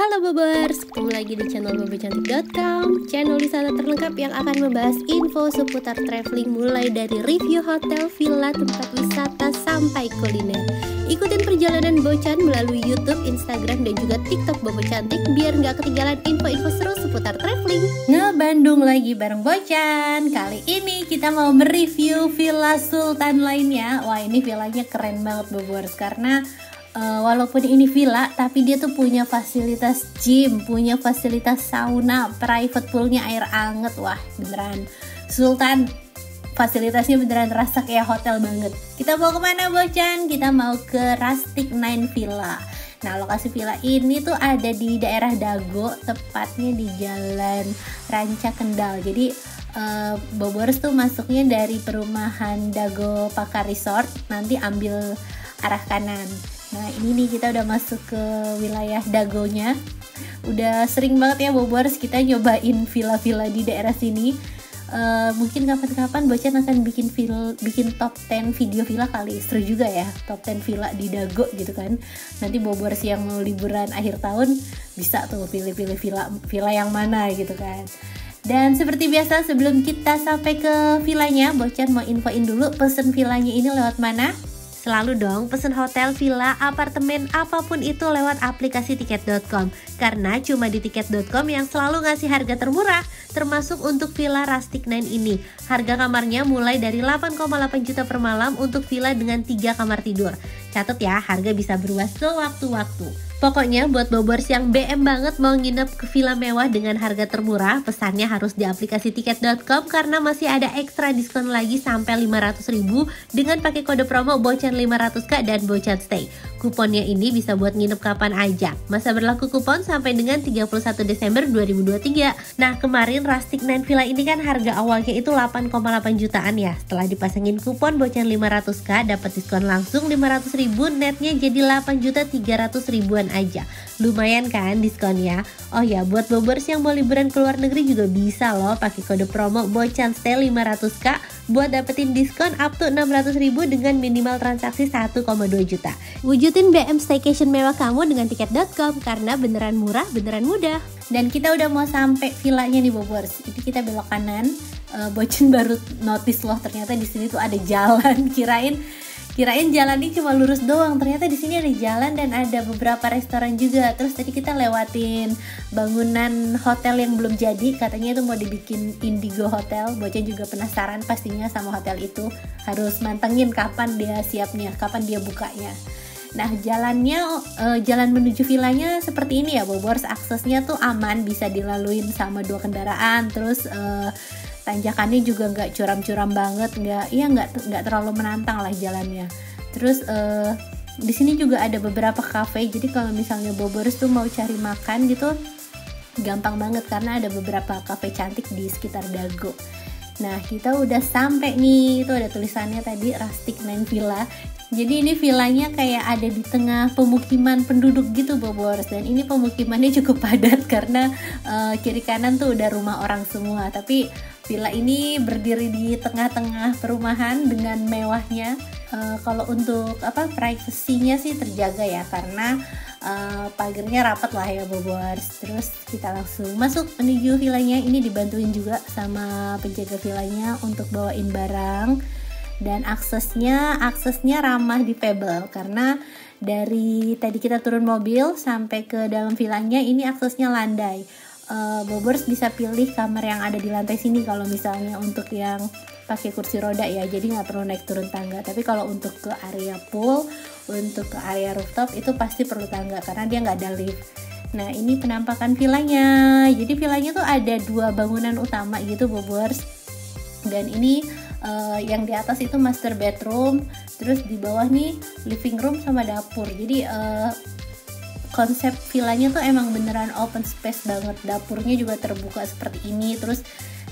Halo Bobers, ketemu lagi di channel bobocantik.com, channel wisata terlengkap yang akan membahas info seputar traveling mulai dari review hotel, villa, tempat wisata, sampai kuliner. Ikutin perjalanan Bocan melalui YouTube, Instagram, dan juga TikTok Bobo Cantik biar nggak ketinggalan info-info seru seputar traveling. Ngebandung lagi bareng Bocan. Kali ini kita mau mereview Villa Sultan lainnya. Wah, ini villanya keren banget Bobers, karena walaupun ini villa, tapi dia tuh punya fasilitas gym, punya fasilitas sauna, private poolnya air anget. Wah, beneran Sultan, fasilitasnya beneran rasa kayak hotel banget. Kita mau kemana Bocan? Kita mau ke Rustic Nine Villa. Nah, lokasi villa ini tuh ada di daerah Dago, tepatnya di Jalan Ranca Kendal. Jadi Bobors tuh masuknya dari perumahan Dago Pakar Resort, nanti ambil arah kanan. Nah, ini nih kita udah masuk ke wilayah Dagonya. Udah sering banget ya Bobors kita nyobain villa-villa di daerah sini. Mungkin kapan-kapan Bocan akan bikin top 10 video villa kali. Seru juga ya, top 10 villa di Dago gitu kan. Nanti Bobors yang mau liburan akhir tahun bisa tuh pilih-pilih villa yang mana gitu kan. Dan seperti biasa, sebelum kita sampai ke villanya, Bocan mau infoin dulu pesen villanya ini lewat mana. Selalu dong pesen hotel, villa, apartemen, apapun itu lewat aplikasi tiket.com. Karena cuma di tiket.com yang selalu ngasih harga termurah, termasuk untuk villa Rustic Nine ini. Harga kamarnya mulai dari 8,8 juta per malam untuk villa dengan 3 kamar tidur. Catat ya, harga bisa berubah sewaktu-waktu. Pokoknya buat Bobors yang BM banget mau nginep ke villa mewah dengan harga termurah, pesannya harus di aplikasi tiket.com karena masih ada ekstra diskon lagi sampai 500.000 dengan pakai kode promo Bocan 500k dan Bocan Stay. Kuponnya ini bisa buat nginep kapan aja. Masa berlaku kupon sampai dengan 31 Desember 2023. Nah, kemarin Rustic Nine Villa ini kan harga awalnya itu 8,8 jutaan ya. Setelah dipasangin kupon Bocan 500k dapat diskon langsung 500.000, netnya jadi 8.300.000-an aja. Lumayan kan diskonnya? Oh ya, buat Bobors yang mau liburan ke luar negeri juga bisa loh pakai kode promo Bocan Stay 500k buat dapetin diskon up to 600.000 dengan minimal transaksi 1,2 juta. Wujudin BM staycation mewah kamu dengan tiket.com karena beneran murah, beneran mudah. Dan kita udah mau sampai villanya nih Bobors. Ini kita belok kanan. Bocan baru notice loh, ternyata di sini tuh ada jalan. Kirain jalan ini cuma lurus doang, ternyata di sini ada jalan dan ada beberapa restoran juga. Terus tadi kita lewatin bangunan hotel yang belum jadi, katanya itu mau dibikin Indigo Hotel. Bocan juga penasaran pastinya sama hotel itu, harus mantengin kapan dia siapnya, kapan dia bukanya. Nah, jalan menuju villanya seperti ini ya Bobors, aksesnya tuh aman, bisa dilaluin sama 2 kendaraan. Terus tanjakannya juga nggak curam-curam banget, nggak terlalu menantang lah jalannya. Terus di sini juga ada beberapa cafe, jadi kalau misalnya Bobors tuh mau cari makan gitu gampang banget karena ada beberapa cafe cantik di sekitar Dago. Nah, kita udah sampai nih, itu ada tulisannya tadi Rustic Nine Villa. Jadi ini villanya kayak ada di tengah pemukiman penduduk gitu Bobors, dan ini pemukimannya cukup padat karena kiri kanan tuh udah rumah orang semua. Tapi villa ini berdiri di tengah-tengah perumahan dengan mewahnya. Kalau untuk privasinya sih terjaga ya, karena pagernya rapat lah ya Bobors. Terus kita langsung masuk menuju villanya. Ini dibantuin juga sama penjaga villanya untuk bawain barang. Dan aksesnya ramah difabel karena dari tadi kita turun mobil sampai ke dalam villanya ini aksesnya landai. Bobors bisa pilih kamar yang ada di lantai sini kalau misalnya untuk yang pakai kursi roda ya, jadi nggak perlu naik turun tangga. Tapi kalau untuk ke area pool, untuk ke area rooftop itu pasti perlu tangga karena dia nggak ada lift. Nah, ini penampakan villanya. Jadi villanya tuh ada 2 bangunan utama gitu Bobors, dan ini yang di atas itu master bedroom, terus di bawah nih living room sama dapur. Jadi konsep villanya tuh emang beneran open space banget. Dapurnya juga terbuka seperti ini. Terus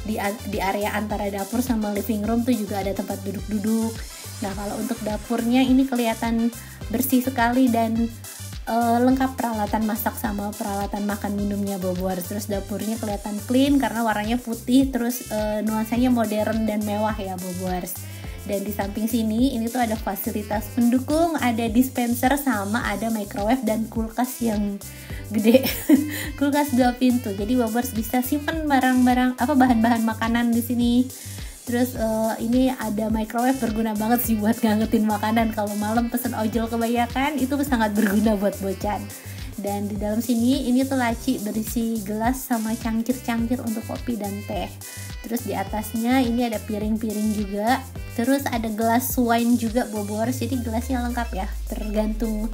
di area antara dapur sama living room tuh juga ada tempat duduk-duduk. Nah, kalau untuk dapurnya ini kelihatan bersih sekali dan lengkap peralatan masak sama peralatan makan minumnya Bobors. Terus dapurnya kelihatan clean karena warnanya putih, terus nuansanya modern dan mewah ya Bobors. Dan di samping sini ini tuh ada fasilitas pendukung, ada dispenser sama ada microwave dan kulkas yang gede. Kulkas 2 pintu. Jadi Bobers bisa simpen barang-barang bahan-bahan makanan di sini. Terus ini ada microwave, berguna banget sih buat ngangetin makanan. Kalau malam pesen ojol kebanyakan itu sangat berguna buat bocan. Dan di dalam sini ini tuh laci berisi gelas sama cangkir-cangkir untuk kopi dan teh. Terus di atasnya ini ada piring-piring juga. Terus ada gelas wine juga Bobors. Jadi gelasnya lengkap ya, tergantung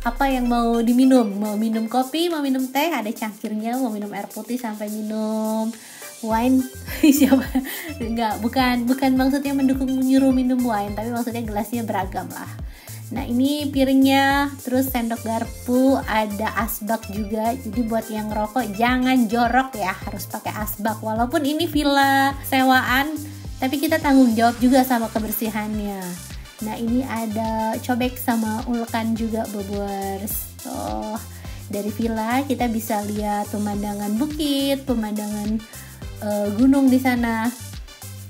apa yang mau diminum. Mau minum kopi, mau minum teh, ada cangkirnya. Mau minum air putih sampai minum wine. Siapa? Enggak, bukan maksudnya mendukung menyuruh minum wine, tapi maksudnya gelasnya beragam lah. Nah ini piringnya, terus sendok garpu, ada asbak juga. Jadi buat yang ngerokok jangan jorok ya, harus pakai asbak. Walaupun ini villa sewaan, tapi kita tanggung jawab juga sama kebersihannya. Nah ini ada cobek sama ulekan juga Bobers. Oh, dari villa kita bisa lihat pemandangan bukit, pemandangan gunung di sana.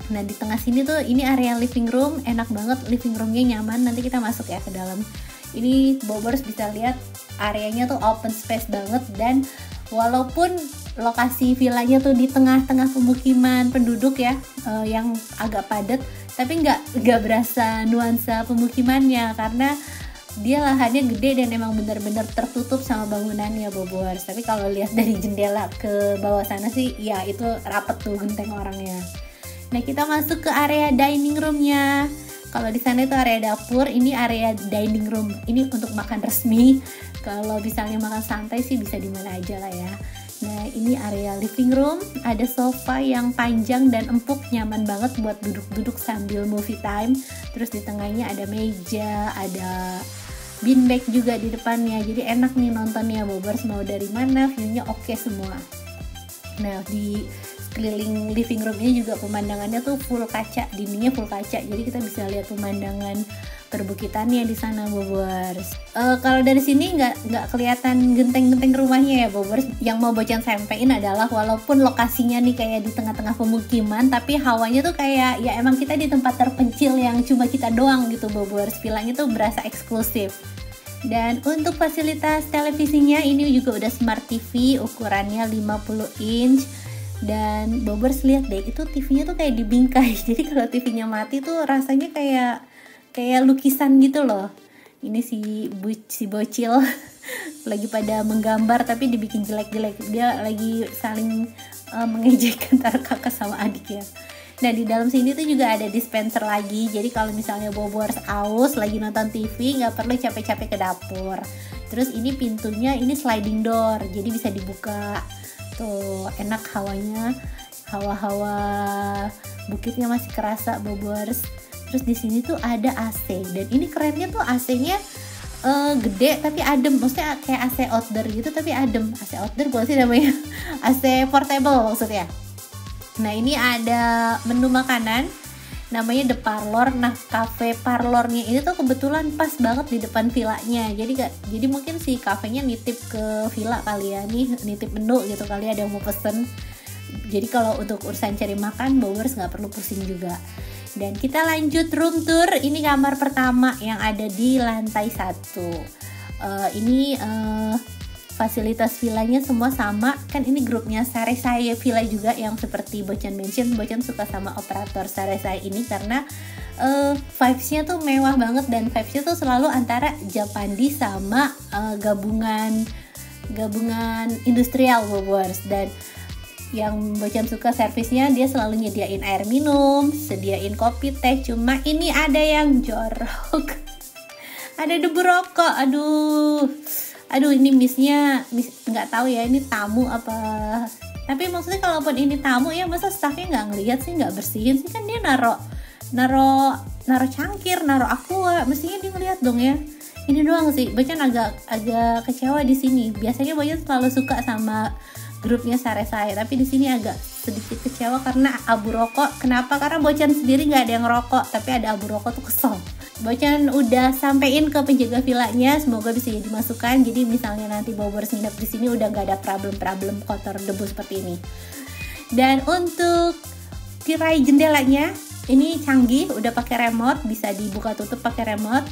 Nah di tengah sini tuh ini area living room, enak banget, living roomnya nyaman. Nanti kita masuk ya ke dalam. Ini Bobers bisa lihat areanya tuh open space banget, dan walaupun lokasi villanya tuh di tengah-tengah pemukiman penduduk ya, yang agak padat, tapi nggak berasa nuansa pemukimannya karena dia lahannya gede dan emang benar-benar tertutup sama bangunannya Bobers. Tapi kalau lihat dari jendela ke bawah sana sih, ya itu rapet tuh genteng orangnya. Nah kita masuk ke area dining roomnya. Kalau di sana itu area dapur, ini area dining room. Ini untuk makan resmi. Kalau misalnya makan santai sih bisa di mana aja lah ya. Nah ini area living room, ada sofa yang panjang dan empuk, nyaman banget buat duduk-duduk sambil movie time. Terus di tengahnya ada meja, ada beanbag juga di depannya. Jadi enak nih nontonnya Bobers, mau dari mana view-nya oke semua. Nah di keliling living room ini juga pemandangannya tuh full kaca, dindingnya full kaca, jadi kita bisa lihat pemandangan perbukitannya di sana Bobers. Kalau dari sini nggak kelihatan genteng-genteng rumahnya ya Bobers. Yang mau bocan sampein adalah walaupun lokasinya nih kayak di tengah-tengah pemukiman, tapi hawanya tuh kayak ya emang kita di tempat terpencil yang cuma kita doang gitu Bobers. Villanya tuh berasa eksklusif. Dan untuk fasilitas televisinya ini juga udah smart TV, ukurannya 50 inch. Dan Bobers lihat deh, itu TV-nya tuh kayak dibingkai. Jadi kalau TV-nya mati tuh rasanya kayak lukisan gitu loh. Ini si bocil lagi pada menggambar tapi dibikin jelek-jelek. Dia lagi saling mengejek antara kakak sama adik ya. Nah di dalam sini tuh juga ada dispenser lagi. Jadi kalau misalnya Bobers aus lagi nonton TV, nggak perlu capek-capek ke dapur. Terus ini pintunya ini sliding door, jadi bisa dibuka. Tuh enak hawanya, hawa-hawa bukitnya masih kerasa Bobers. Terus di sini tuh ada AC, dan ini kerennya tuh AC-nya gede tapi adem, maksudnya kayak AC outdoor gitu tapi adem. AC outdoor bukan sih namanya? AC portable maksudnya. Nah ini ada menu makanan, namanya The Parlor. Nah cafe parlornya ini tuh kebetulan pas banget di depan villanya. Jadi mungkin si kafenya nitip ke villa kali ya, nih nitip menu gitu kali, ada yang mau pesen. Jadi kalau untuk urusan cari makan Bobers nggak perlu pusing juga. Dan kita lanjut room tour. Ini kamar pertama yang ada di lantai 1. Ini fasilitas villanya semua sama. Kan ini grupnya Saresai Villa juga yang seperti Bocan mention. Bocan suka sama operator Saresai ini karena vibes-nya tuh mewah banget, dan vibes-nya tuh selalu antara Japandi sama gabungan industrial Bobers. Dan yang Bocan suka servisnya, dia selalu nyediain air minum, sediain kopi, teh. Cuma ini ada yang jorok. Ada debu rokok. Aduh ini miss nggak tahu ya ini tamu apa. Tapi maksudnya kalaupun ini tamu ya masa staffnya nggak ngelihat sih, nggak bersihin sih, kan dia naro cangkir, naro aqua, mestinya dia ngelihat dong ya. Ini doang sih Bocan agak kecewa di sini. Biasanya Bocan selalu suka sama grupnya Saresai, tapi di sini agak sedikit kecewa karena abu rokok. Kenapa? Karena Bocan sendiri nggak ada yang ngerokok, tapi ada abu rokok tuh kesel. Bocan udah sampein ke penjaga villanya, semoga bisa dimasukkan. Jadi misalnya nanti Bobers nginep di sini udah nggak ada problem kotor debu seperti ini. Dan untuk tirai jendelanya Ini canggih, udah pakai remote, bisa dibuka tutup pakai remote.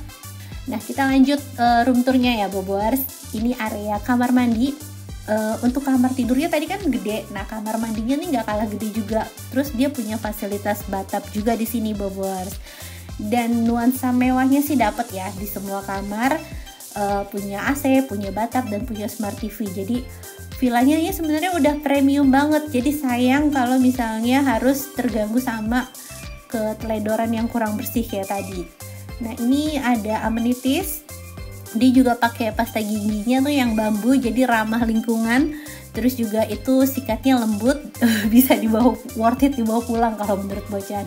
Nah, kita lanjut room tournya ya Bobors. Ini area kamar mandi. Untuk kamar tidurnya tadi kan gede. Nah, kamar mandinya nih nggak kalah gede juga. Terus dia punya fasilitas bathtub juga di sini Bobors. Dan nuansa mewahnya sih dapat ya di semua kamar. Punya AC, punya bathtub, dan punya smart TV. Jadi villanya ini sebenarnya udah premium banget. Jadi sayang kalau misalnya harus terganggu sama keteledoran yang kurang bersih kayak tadi. Nah, ini ada amenities. Dia juga pakai pasta giginya tuh yang bambu, jadi ramah lingkungan. Terus juga itu sikatnya lembut, bisa dibawa, worth it dibawa pulang kalau menurut Bocan.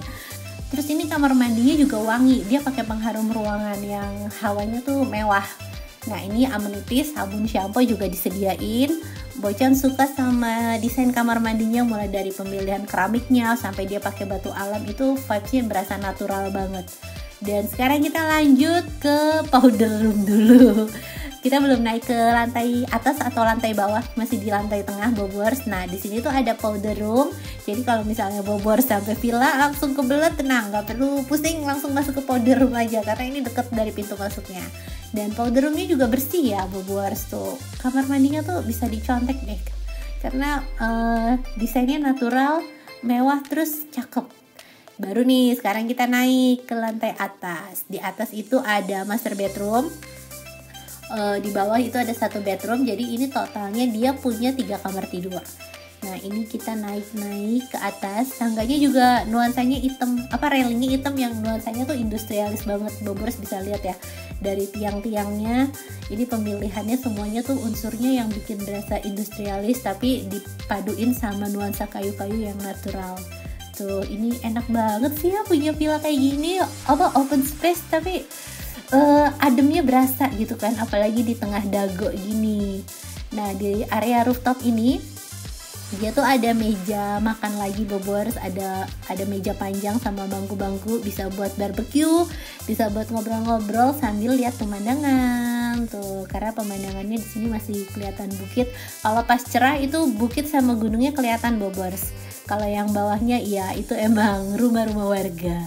Terus ini kamar mandinya juga wangi. Dia pakai pengharum ruangan yang hawanya tuh mewah. Nah, ini amenities, sabun shampoo juga disediain. Bocan suka sama desain kamar mandinya, mulai dari pemilihan keramiknya sampai dia pakai batu alam, itu vibes-nya berasa natural banget. Dan sekarang kita lanjut ke powder room dulu. Kita belum naik ke lantai atas atau lantai bawah, masih di lantai tengah Bobors. Nah, di sini tuh ada powder room. Jadi kalau misalnya Bobors sampai villa langsung kebelet, tenang, nggak perlu pusing, langsung masuk ke powder room aja karena ini deket dari pintu masuknya. Dan powder roomnya juga bersih ya Bobors tuh. Kamar mandinya tuh bisa dicontek deh, karena desainnya natural, mewah, terus cakep. Baru nih, sekarang kita naik ke lantai atas. Di atas itu ada master bedroom. Di bawah itu ada 1 bedroom. Jadi ini totalnya dia punya 3 kamar tidur. Nah, ini kita naik ke atas. Tangganya juga nuansanya hitam, railingnya hitam yang nuansanya tuh industrialis banget. Bobors bisa lihat ya dari tiang-tiangnya. Ini pemilihannya semuanya tuh unsurnya yang bikin berasa industrialis, tapi dipaduin sama nuansa kayu-kayu yang natural. Tuh, ini enak banget sih ya punya villa kayak gini. Open space tapi ademnya berasa gitu kan, apalagi di tengah dago gini. Nah, di area rooftop ini dia tuh ada meja makan lagi Bobors, ada meja panjang sama bangku-bangku, bisa buat barbecue, bisa buat ngobrol-ngobrol sambil lihat pemandangan tuh, karena pemandangannya di sini masih kelihatan bukit. Kalau pas cerah itu bukit sama gunungnya kelihatan Bobors. Kalau yang bawahnya ya itu emang rumah-rumah warga.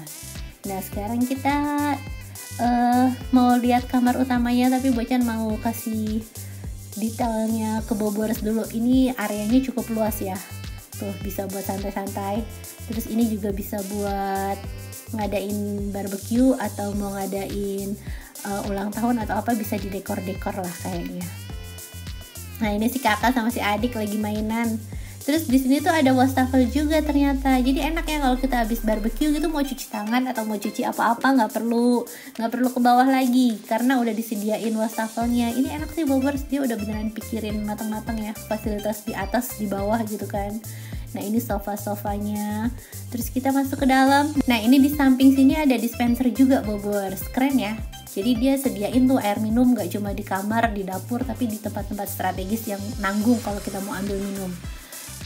Nah, sekarang kita mau lihat kamar utamanya, tapi Bocan mau kasih detailnya ke Bobors dulu. Ini areanya cukup luas ya, tuh bisa buat santai-santai. Terus ini juga bisa buat ngadain barbecue atau mau ngadain ulang tahun atau apa, bisa didekor-dekor lah kayaknya. Nah, ini si kakak sama si adik lagi mainan. Terus di sini tuh ada wastafel juga ternyata. Jadi enak ya kalau kita habis barbecue gitu, mau cuci tangan atau mau cuci apa-apa nggak perlu ke bawah lagi karena udah disediain wastafelnya. Ini enak sih Bobors, dia udah beneran pikirin matang-matang ya fasilitas di atas di bawah gitu kan. Nah, ini sofa-sofanya. Terus kita masuk ke dalam. Nah, ini di samping sini ada dispenser juga Bobors. Keren ya. Jadi dia sediain tuh air minum gak cuma di kamar, di dapur, tapi di tempat-tempat strategis yang nanggung kalau kita mau ambil minum.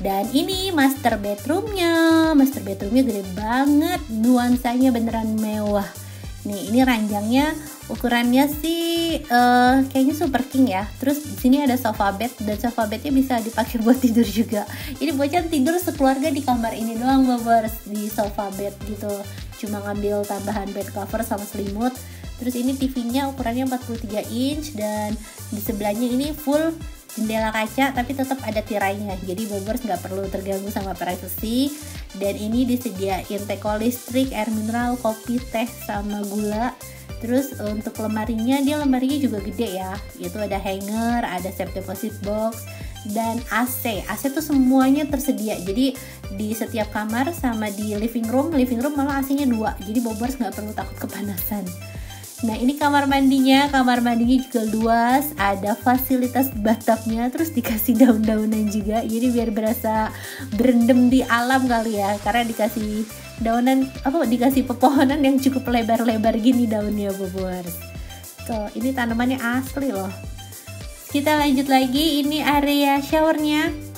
Dan ini master bedroomnya. Master bedroomnya gede banget, nuansanya beneran mewah. Nih, ini ranjangnya ukurannya sih kayaknya super king ya. Terus di sini ada sofa bed, dan sofa bednya bisa dipakai buat tidur juga. Jadi Bocan tidur sekeluarga di kamar ini doang Bobors, di sofa bed gitu. Cuma ngambil tambahan bed cover sama selimut. Terus ini TV-nya ukurannya 43 inch, dan di sebelahnya ini full jendela kaca tapi tetap ada tirainya, jadi Bobors nggak perlu terganggu sama privacy. Dan ini disediain teko listrik, air mineral, kopi, teh, sama gula. Terus untuk lemarinya, dia lemarinya juga gede ya, itu ada hanger, ada safe deposit box, dan AC tuh semuanya tersedia. Jadi di setiap kamar sama di living room malah AC-nya 2, jadi Bobors nggak perlu takut kepanasan. Nah, ini kamar mandinya juga luas, ada fasilitas bathtubnya, terus dikasih daun-daunan juga, jadi biar berasa berendam di alam kali ya, karena dikasih daunan, dikasih pepohonan yang cukup lebar-lebar gini daunnya Bobors. Tuh, ini tanamannya asli loh. Kita lanjut lagi, ini area showernya.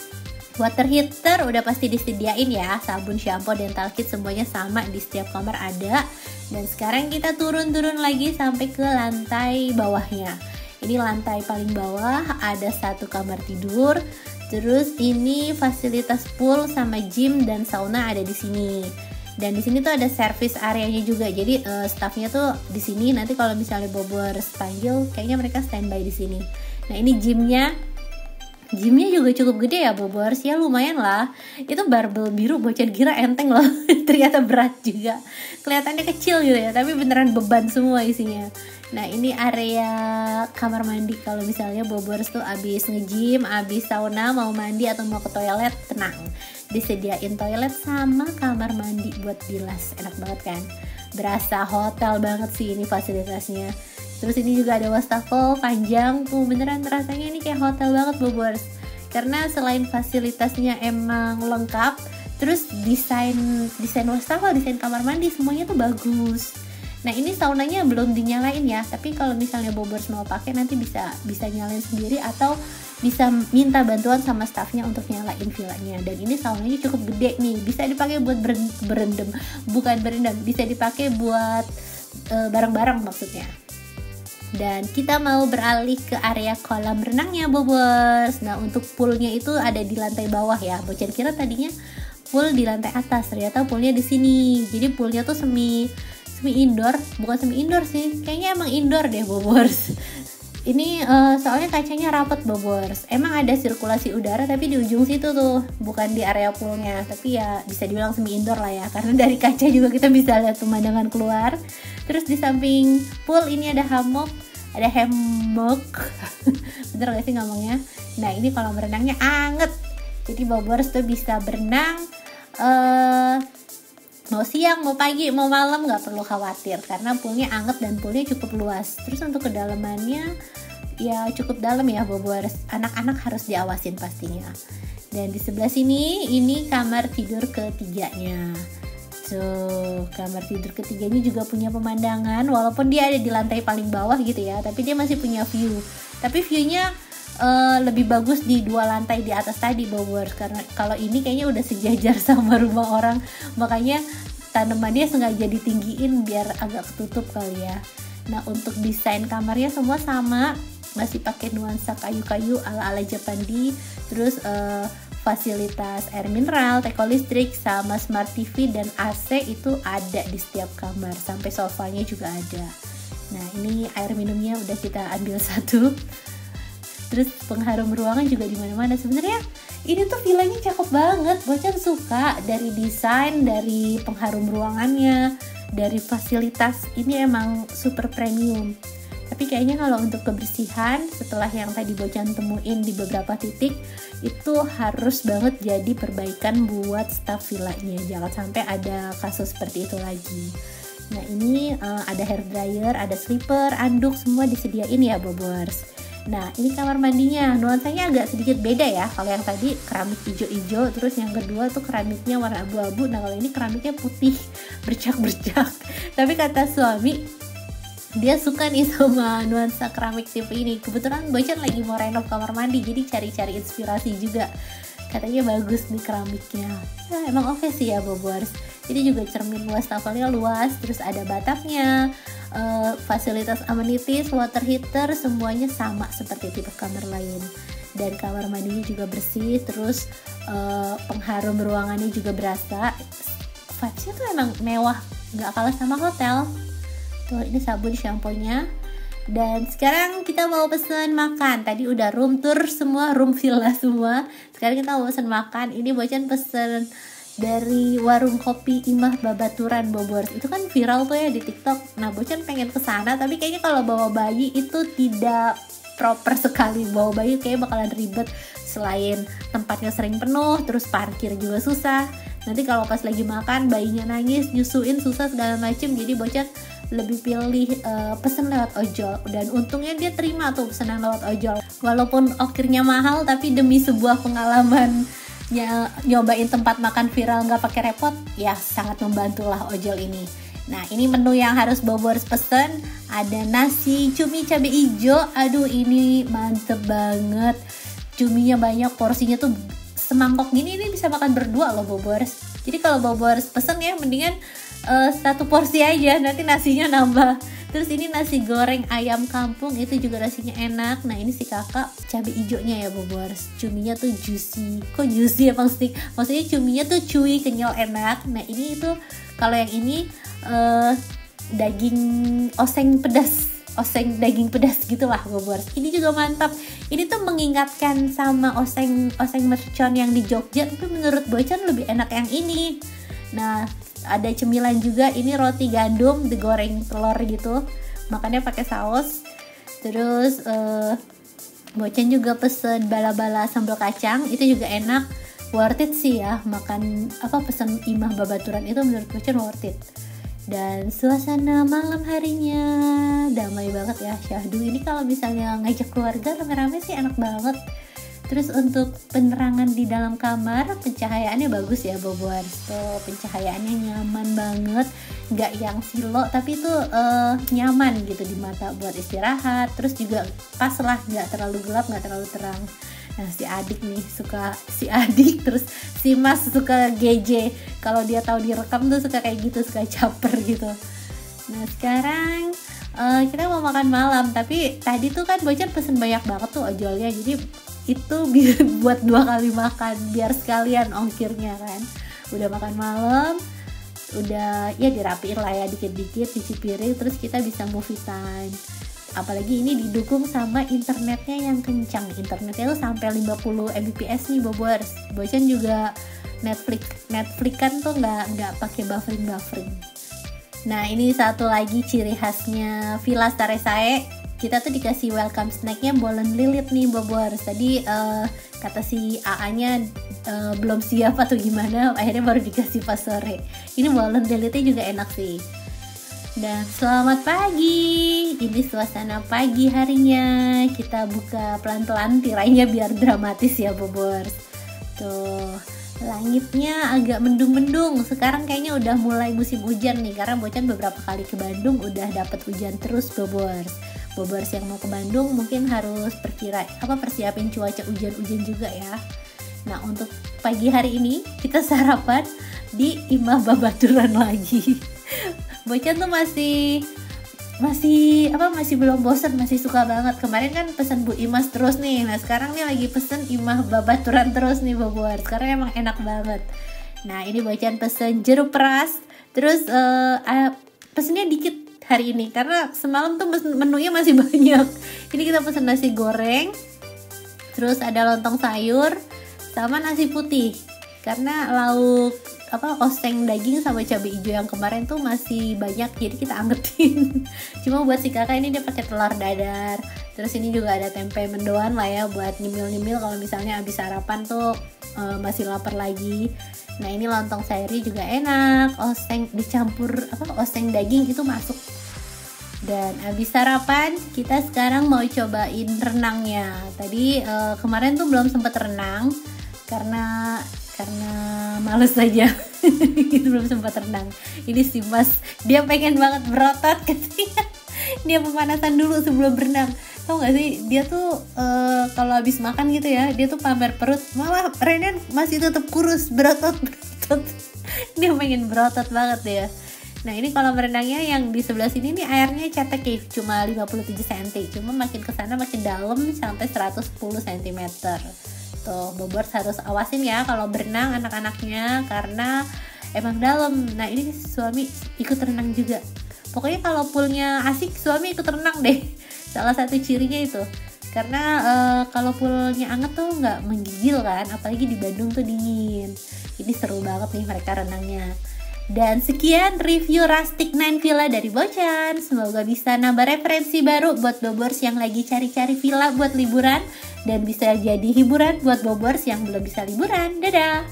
Water heater udah pasti disediain ya, sabun, shampoo, dental kit semuanya sama di setiap kamar ada. Dan sekarang kita turun lagi sampai ke lantai bawahnya. Ini lantai paling bawah, ada 1 kamar tidur. Terus ini fasilitas pool sama gym dan sauna ada di sini. Dan di sini tuh ada service areanya juga. Jadi staffnya tuh di sini. Nanti kalau misalnya Bobers panggil, kayaknya mereka standby di sini. Nah, ini gymnya juga cukup gede ya Bobers, ya lumayan lah. Itu barbel biru, Bocan kira enteng loh. Ternyata berat juga. Kelihatannya kecil gitu ya, tapi beneran beban semua isinya. Nah, ini area kamar mandi. Kalau misalnya Bobers tuh abis nge-gym, abis sauna, mau mandi atau mau ke toilet, tenang, disediain toilet sama kamar mandi buat bilas. Enak banget kan, berasa hotel banget sih ini fasilitasnya. Terus ini juga ada wastafel panjang tuh, beneran rasanya ini kayak hotel banget Bobers. Karena selain fasilitasnya emang lengkap, terus desain wastafel, desain kamar mandi semuanya tuh bagus. Nah, ini saunanya belum dinyalain ya, tapi kalau misalnya Bobers mau pakai nanti bisa nyalain sendiri atau bisa minta bantuan sama staffnya untuk nyalain villanya. Dan ini saunanya cukup gede nih, bisa dipakai buat berendam, bisa dipakai buat bareng-bareng maksudnya. Dan kita mau beralih ke area kolam renangnya Bobers. Nah, untuk poolnya itu ada di lantai bawah ya. Bocan kira tadinya pool di lantai atas, ternyata poolnya di sini. Jadi poolnya tuh semi indoor, bukan semi indoor sih, kayaknya emang indoor deh Bobers. Ini soalnya kacanya rapet Bobers. Emang ada sirkulasi udara tapi di ujung situ tuh, bukan di area poolnya. Tapi ya bisa dibilang semi indoor lah ya, karena dari kaca juga kita bisa lihat pemandangan keluar. Terus di samping pool ini ada hammock. Bener gak sih ngomongnya? Nah, ini kolam renangnya anget. Jadi Bobers tuh bisa berenang mau siang, mau pagi, mau malam, nggak perlu khawatir karena poolnya anget dan poolnya cukup luas. Terus untuk kedalamannya ya cukup dalam ya Bobers. Anak-anak harus diawasin pastinya. Dan di sebelah sini ini kamar tidur ketiganya. Tuh, kamar tidur ketiganya juga punya pemandangan, walaupun dia ada di lantai paling bawah gitu ya, tapi dia masih punya view. Tapi viewnya lebih bagus di 2 lantai di atas tadi Bobers, karena kalau ini kayaknya udah sejajar sama rumah orang, makanya tanamannya sengaja ditinggiin biar agak ketutup kali ya. Nah, untuk desain kamarnya semua sama, masih pakai nuansa kayu-kayu ala-ala Japandi. Terus fasilitas air mineral, teko listrik, sama smart TV dan AC itu ada di setiap kamar, sampai sofanya juga ada. Nah, ini air minumnya udah kita ambil satu. Terus pengharum ruangan juga di mana-mana. Sebenarnya ini tuh villanya cakep banget. Bocan suka dari desain, dari pengharum ruangannya, dari fasilitas. Ini emang super premium. Tapi kayaknya kalau untuk kebersihan, setelah yang tadi Bocan temuin di beberapa titik, itu harus banget jadi perbaikan buat staff villanya. Jangan sampai ada kasus seperti itu lagi. Nah, ini ada hair dryer, ada slipper, anduk, semua disediain ya Bobers. Nah, ini kamar mandinya, nuansanya agak sedikit beda ya. Kalau yang tadi keramik hijau-hijau, terus yang kedua tuh keramiknya warna abu-abu. Nah, kalau ini keramiknya putih, bercak-bercak. Tapi kata suami, dia suka nih sama nuansa keramik tipe ini. Kebetulan Bocan lagi mau renov kamar mandi, jadi cari-cari inspirasi juga. Katanya bagus nih keramiknya. Nah, emang oke sih ya Bobers. Jadi juga cermin wastafelnya luas, terus ada batapnya. Fasilitas amenities, water heater, semuanya sama seperti tipe kamar lain. Dan kamar mandinya juga bersih, terus pengharum ruangannya juga berasa. Vibes-nya tuh emang mewah, gak kalah sama hotel. Tuh, ini sabun shampoo-nya. Dan sekarang kita mau pesan makan. Tadi udah room tour semua, room villa semua. Sekarang kita mau pesan makan. Ini Bocan pesen dari warung kopi Imah Babaturan Bobors. Itu kan viral tuh ya di TikTok. Nah, Bocan pengen kesana, tapi kayaknya kalau bawa bayi itu tidak proper sekali. Bawa bayi kayaknya bakalan ribet. Selain tempatnya sering penuh, terus parkir juga susah. Nanti kalau pas lagi makan bayinya nangis, nyusuin susah segala macem. Jadi Bocan lebih pilih pesen lewat ojol. Dan untungnya dia terima tuh pesanan lewat ojol. Walaupun ongkirnya mahal, tapi demi sebuah pengalaman nyobain tempat makan viral nggak pakai repot, ya sangat membantu lah ojol ini. Nah, ini menu yang harus Bobors pesen. Ada nasi cumi cabai hijau. Aduh, ini mantep banget. Cuminya banyak, porsinya tuh semangkok gini, ini bisa makan berdua loh Bobors. Jadi kalau Bobors pesen ya mendingan satu porsi aja, nanti nasinya nambah. Terus ini nasi goreng ayam kampung, itu juga nasinya enak. Nah ini si kakak cabai hijaunya ya Bobors, cuminya tuh juicy. Kok juicy ya Bang Stik? Maksudnya cuminya tuh chewy, kenyal, enak. Nah ini itu kalau yang ini daging oseng pedas, oseng daging pedas gitulah Bobors. Ini juga mantap. Ini tuh mengingatkan sama oseng mercon yang di Jogja, tapi menurut Bocan lebih enak yang ini. Nah ada cemilan juga, ini roti gandum digoreng telur gitu, makannya pakai saus. Terus Bocan juga pesen bala-bala sambal kacang, itu juga enak, worth it sih ya. Makan pesen imah babaturan itu menurut Bocan worth it. Dan suasana malam harinya damai banget ya, syahdu. Ini kalau misalnya ngajak keluarga rame-rame sih enak banget. Terus untuk penerangan di dalam kamar, pencahayaannya bagus ya Bobors. Tuh pencahayaannya nyaman banget, nggak yang silo, tapi itu nyaman gitu di mata buat istirahat. Terus juga pas lah, nggak terlalu gelap, nggak terlalu terang. Nah si adik nih suka, si adik terus si mas suka GJ. Kalau dia tahu direkam tuh suka kayak gitu, suka caper gitu. Nah sekarang kita mau makan malam, tapi tadi tuh kan Bocan pesen banyak banget tuh ojolnya, jadi itu buat 2 kali makan biar sekalian ongkirnya kan. Udah makan malam, udah ya dirapiin lah ya dikit-dikit, cuci piring, terus kita bisa movie time. Apalagi ini didukung sama internetnya yang kencang. Internetnya tuh sampai 50 Mbps nih Bobors. Bocan juga Netflix kan tuh nggak pakai buffering. Nah ini satu lagi ciri khasnya Villa Staresae, kita tuh dikasih welcome snacknya bolen lilit nih Bobors. Tadi kata si AA-nya belum siap atau gimana, akhirnya baru dikasih pas sore. Ini bolen lilitnya juga enak sih. Dan selamat pagi, ini suasana pagi harinya. Kita buka pelan-pelan tirainya biar dramatis ya Bobors. Tuh langitnya agak mendung-mendung. Sekarang kayaknya udah mulai musim hujan nih, karena Bocan beberapa kali ke Bandung udah dapet hujan terus Bobors. Bobors yang mau ke Bandung mungkin harus persiapin cuaca hujan-hujan juga ya. Nah untuk pagi hari ini kita sarapan di Imah Babaturan lagi. Bocan tuh masih belum bosan, masih suka banget. Kemarin kan pesen Bu Imas terus nih. Nah sekarang nih lagi pesen Imah Babaturan terus nih Bobors, karena emang enak banget. Nah ini Bocan pesen jeruk peras. Terus pesennya dikit hari ini karena semalam tuh menunya masih banyak. Ini kita pesen nasi goreng, terus ada lontong sayur sama nasi putih. Karena lauk oseng daging sama cabai hijau yang kemarin tuh masih banyak, jadi kita angetin. Cuma buat si kakak ini dia pakai telur dadar. Terus ini juga ada tempe mendoan lah ya buat nyemil-nyemil kalau misalnya habis sarapan tuh masih lapar lagi. Nah ini lontong sayurnya juga enak, oseng dicampur oseng daging itu masuk. Dan habis sarapan kita sekarang mau cobain renangnya. Tadi kemarin tuh belum sempet renang karena males aja. Gitu belum sempat renang. Ini si Mas dia pengen banget berotot katanya. Dia pemanasan dulu sebelum berenang. Tahu gak sih dia tuh kalau habis makan gitu ya, dia tuh pamer perut, malah Renan masih tetap kurus, berotot. Dia pengen berotot banget ya. Nah ini kalau berenangnya yang di sebelah sini nih airnya cetek ya, cuma 57 cm. Cuma makin kesana makin dalam sampai 110 cm. Tuh Bobors harus awasin ya kalau berenang anak-anaknya, karena emang dalam. Nah ini suami ikut renang juga. Pokoknya kalau poolnya asik, suami ikut renang deh. Salah satu cirinya itu. Karena kalau poolnya anget tuh nggak menggigil kan, apalagi di Bandung tuh dingin. Ini seru banget nih mereka renangnya. Dan sekian review Rustic 9 Villa dari Bocan. Semoga bisa nambah referensi baru buat Bobors yang lagi cari-cari villa buat liburan, dan bisa jadi hiburan buat Bobors yang belum bisa liburan. Dadah!